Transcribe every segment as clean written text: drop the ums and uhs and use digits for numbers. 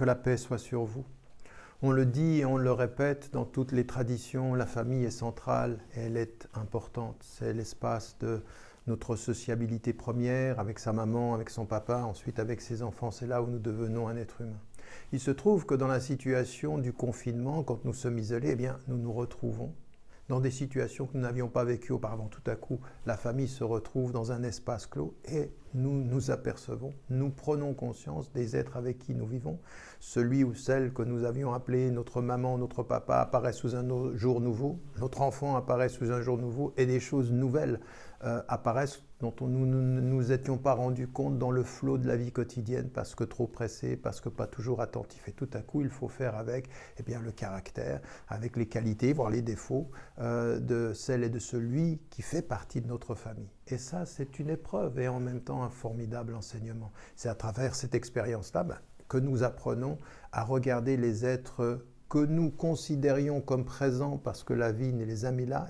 que la paix soit sur vous. On le dit et on le répète dans toutes les traditions, la famille est centrale et elle est importante. C'est l'espace de notre sociabilité première avec sa maman, avec son papa, ensuite avec ses enfants. C'est là où nous devenons un être humain. Il se trouve que dans la situation du confinement, quand nous sommes isolés, eh bien, nous nous retrouvons dans des situations que nous n'avions pas vécues auparavant. Tout à coup, la famille se retrouve dans un espace clos et nous nous apercevons, nous prenons conscience des êtres avec qui nous vivons. Celui ou celle que nous avions appelé notre maman, notre papa apparaît sous un jour nouveau, notre enfant apparaît sous un jour nouveau et des choses nouvelles apparaissent dont nous ne nous étions pas rendus compte dans le flot de la vie quotidienne parce que trop pressé, parce que pas toujours attentif. Et tout à coup, il faut faire avec le caractère, avec les qualités, voire les défauts de celle et de celui qui fait partie de notre famille. Et ça, c'est une épreuve et en même temps un formidable enseignement. C'est à travers cette expérience-là que nous apprenons à regarder les êtres que nous considérions comme présents parce que la vie ne les a mis là,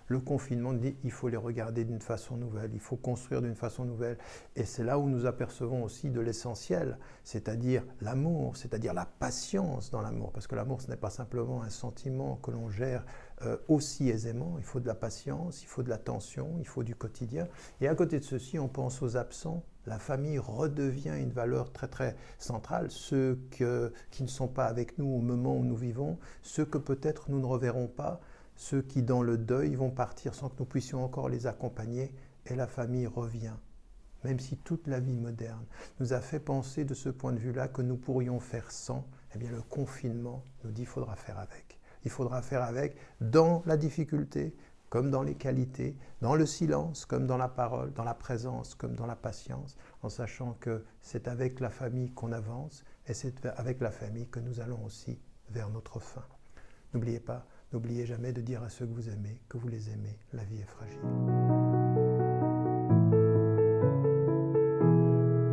le confinement nous dit qu'il faut les regarder d'une façon nouvelle, il faut construire d'une façon nouvelle. Et c'est là où nous apercevons aussi de l'essentiel, c'est-à-dire l'amour, c'est-à-dire la patience dans l'amour. Parce que l'amour, ce n'est pas simplement un sentiment que l'on gère aussi aisément. Il faut de la patience, il faut de l'attention, il faut du quotidien. Et à côté de ceci, on pense aux absents. La famille redevient une valeur très très centrale. Ceux qui ne sont pas avec nous au moment où nous vivons, ceux que peut-être nous ne reverrons pas, ceux qui dans le deuil vont partir sans que nous puissions encore les accompagner, et la famille revient. Même si toute la vie moderne nous a fait penser de ce point de vue-là que nous pourrions faire sans, le confinement nous dit qu'il faudra faire avec. Il faudra faire avec dans la difficulté, comme dans les qualités, dans le silence, comme dans la parole, dans la présence, comme dans la patience, en sachant que c'est avec la famille qu'on avance et c'est avec la famille que nous allons aussi vers notre fin. N'oubliez pas, n'oubliez jamais de dire à ceux que vous aimez, la vie est fragile.